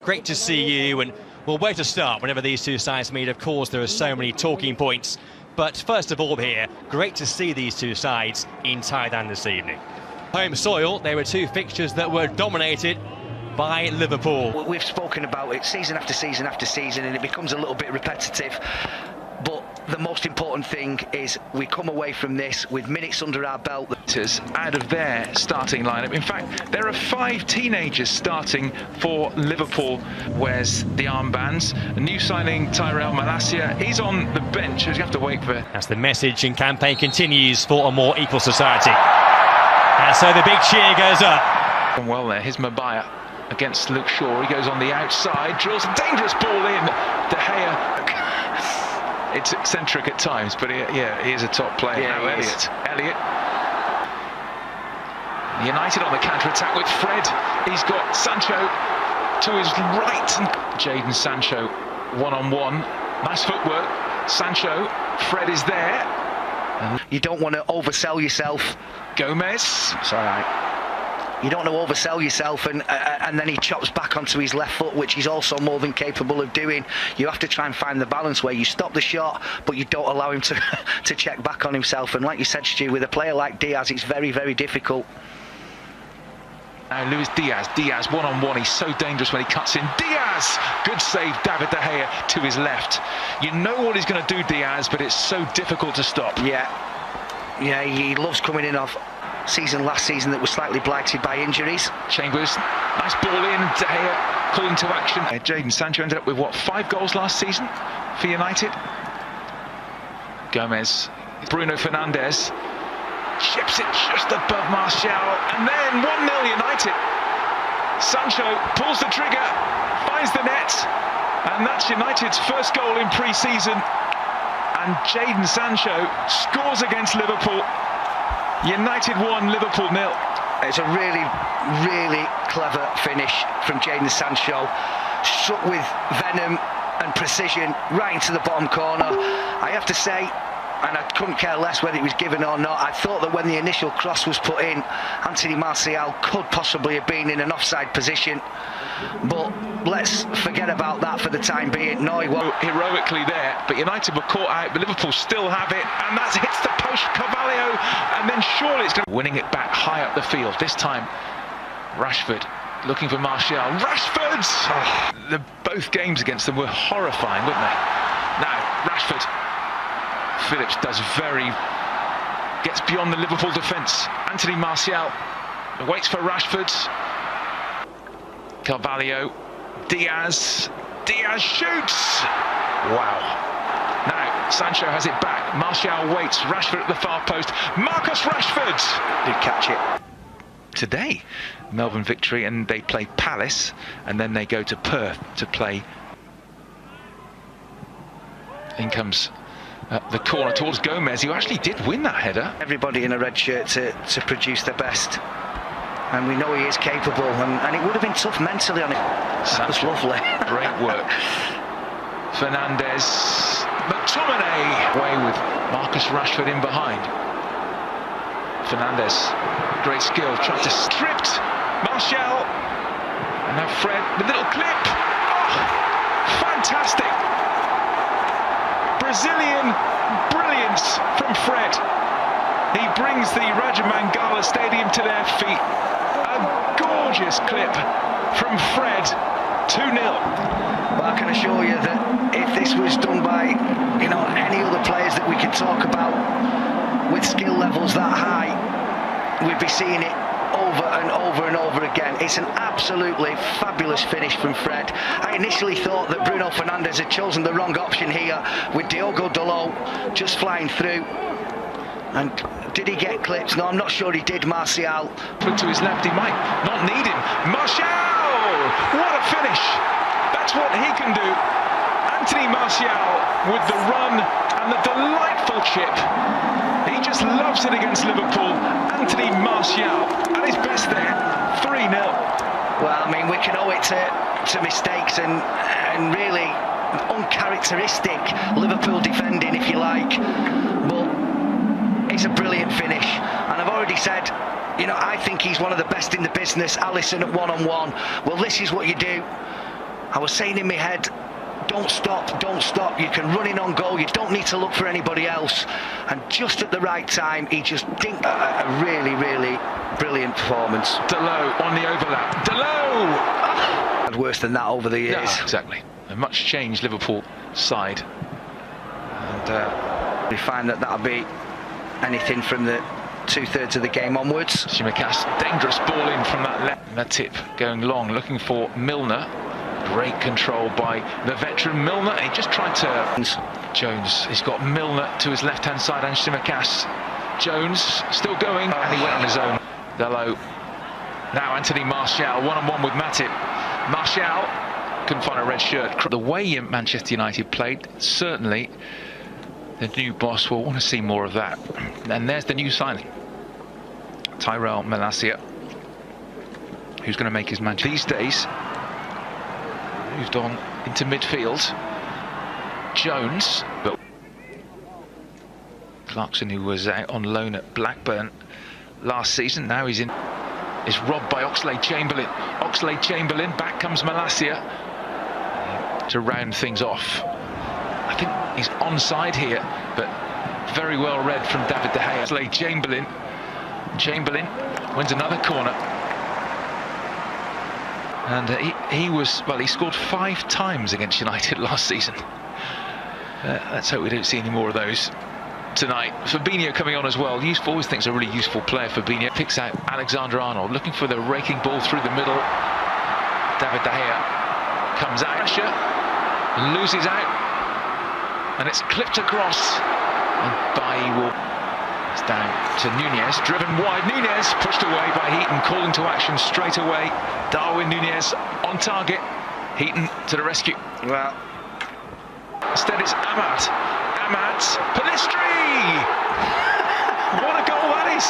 great to see you. And well, where to start whenever these two sides meet? Of course, there are so many talking points. But first of all here, great to see these two sides in Thailand this evening. Home soil, there were two fixtures that were dominated by Liverpool. We've spoken about it season after season after season, and it becomes a little bit repetitive. But the most important thing is we come away from this with minutes under our belt. Out of their starting lineup. In fact, there are 5 teenagers starting for Liverpool. Wears the armbands. A new signing, Tyrell Malacia, he's on the bench. You have to wait for. As the message and campaign continues for a more equal society. And so the big cheer goes up. Well there, here's Mabaya against Luke Shaw. He goes on the outside, drills a dangerous ball in. De Gea. It's eccentric at times, but he is a top player. Yeah, now Elliott. United on the counter-attack with Fred. He's got Sancho to his right. Jadon Sancho one-on-one. Nice footwork. Sancho. Fred is there. You don't want to oversell yourself. Gomez. It's all right. You don't want to oversell yourself, and then he chops back onto his left foot, which he's also more than capable of doing. You have to try and find the balance where you stop the shot, but you don't allow him to check back on himself. And like you said, Stu, with a player like Diaz, it's very, very difficult. Now Luis Diaz one-on-one. He's so dangerous when he cuts in. Diaz! Good save, David De Gea to his left. You know what he's going to do, Diaz, but it's so difficult to stop. Yeah, he loves coming in off last season that was slightly blighted by injuries. Chambers, nice ball in. De Gea calling to action. Jadon Sancho ended up with, what, 5 goals last season for United? Gomez, Bruno Fernandes, chips it just above Martial, and then 1-0 United. Sancho pulls the trigger, finds the net, and that's United's first goal in pre-season. And Jadon Sancho scores against Liverpool. United 1, Liverpool 0. It's a really, really clever finish from Jadon Sancho. Struck with venom and precision right into the bottom corner. I have to say, and I couldn't care less whether it was given or not, I thought that when the initial cross was put in, Anthony Martial could possibly have been in an offside position. But let's forget about that for the time being. No, he won't. Heroically there, but United were caught out, but Liverpool still have it, and that hits the post. Carvalho, and then surely it's winning it back high up the field. This time, Rashford looking for Martial. Rashford! Oh, both games against them were horrifying, weren't they? Now, Rashford. Phillips gets beyond the Liverpool defence. Anthony Martial waits for Rashford. Carvalho, Diaz shoots! Wow. Now, Sancho has it back. Martial waits. Rashford at the far post. Marcus Rashford! Did catch it. Today, Melbourne victory, and they play Palace, and then they go to Perth to play. In comes the corner towards Gomez, who actually did win that header. Everybody in a red shirt to produce their best. And we know he is capable, and it would have been tough mentally on him. That was lovely. Great work. Fernandes, McTominay away with Marcus Rashford in behind. Fernandes, great skill, tried to stripped Martial, and now Fred, the little clip. Oh, fantastic! Brazilian brilliance from Fred. He brings the Raja Mangala Stadium to their feet. A gorgeous clip from Fred. 2-0. But I can assure you that if this was done by, any other players that we could talk about with skill levels that high, we'd be seeing it over and over and over again. It's an absolutely fabulous finish from Fred. I initially thought that Bruno Fernandes had chosen the wrong option here with Diogo Dalot just flying through. And did he get clips? No, I'm not sure he did, Martial. Put to his left, he might not need him. Martial! What a finish! That's what he can do. Anthony Martial with the run and the delightful chip. He just loves it against Liverpool. Anthony Martial at his best there. 3-0. Well, I mean, we can owe it to mistakes and really uncharacteristic Liverpool defending, if you like. But it's a brilliant finish. And I've already said, I think he's one of the best in the business. Alisson at one-on-one. Well, this is what you do I was saying in my head, don't stop, don't stop. You can run in on goal. You don't need to look for anybody else. And just at the right time, he just dinked a really, really brilliant performance. Delo on the overlap. Delo! Had worse than that over the years. Yeah, exactly. A much changed Liverpool side. And we find that that'll be anything from the 2/3 of the game onwards. Tsimikas, dangerous ball in from that left. Matip going long, looking for Milner. Great control by the veteran Milner. He just tried to... Jones, he's got Milner to his left-hand side and Tsimikas. Jones still going, and he went on his own. Delo. Now Anthony Martial, one-on-one with Matip. Martial couldn't find a red shirt. The way Manchester United played, certainly the new boss will want to see more of that. And there's the new signing, Tyrell Malacia, who's going to make his Manchester these days. Moved on into midfield. Jones, but Clarkson, who was out on loan at Blackburn last season, now he's in. Is robbed by Oxlade-Chamberlain. Oxlade-Chamberlain, back comes Malacia to round things off. I think he's onside here, but very well read from David De Gea. Oxlade-Chamberlain. Chamberlain wins another corner. And he was, well, he scored 5 times against United last season. Let's hope we don't see any more of those tonight. Fabinho coming on as well. Useful, always thinks a really useful player. Fabinho picks out Alexander-Arnold, looking for the raking ball through the middle. David De Gea comes out, pressure, loses out, and it's clipped across. And Bailly will... It's down to Nunez, driven wide. Nunez pushed away by Heaton, calling to action straight away. Darwin Nunez on target. Heaton to the rescue. Well, instead it's Ahmad. Ahmad, Pellistri! What a goal that is!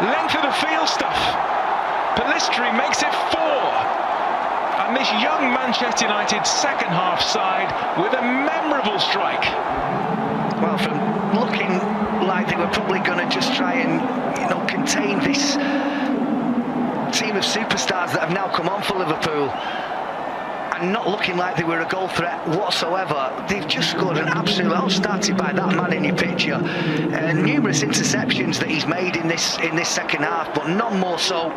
Length of the field stuff. Pellistri makes it 4. And this young Manchester United second half side with a memorable strike. Well, from looking like they were probably going to just try and, contain this team of superstars that have now come on for Liverpool, and not looking like they were a goal threat whatsoever, they've just scored an absolute... All started by that man in your picture. Numerous interceptions that he's made in this second half, but none more so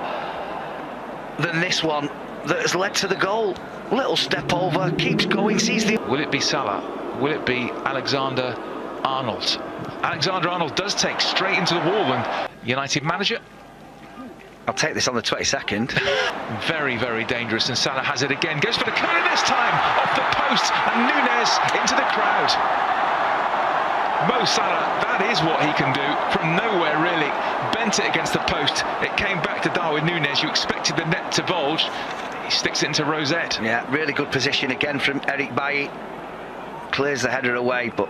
than this one that has led to the goal. Little step over, keeps going, sees the... Will it be Salah? Will it be Alexander-Arnold? Alexander-Arnold does take straight into the wall, and United manager... I'll take this on the 22nd. Very, very dangerous, and Salah has it again. Goes for the corner this time, off the post, and Nunez into the crowd. Mo Salah, that is what he can do from nowhere, really. Bent it against the post. It came back to Darwin Nunez. You expected the net to bulge. He sticks it into Rosette. Yeah, really good position again from Eric Bailly. Clears the header away, but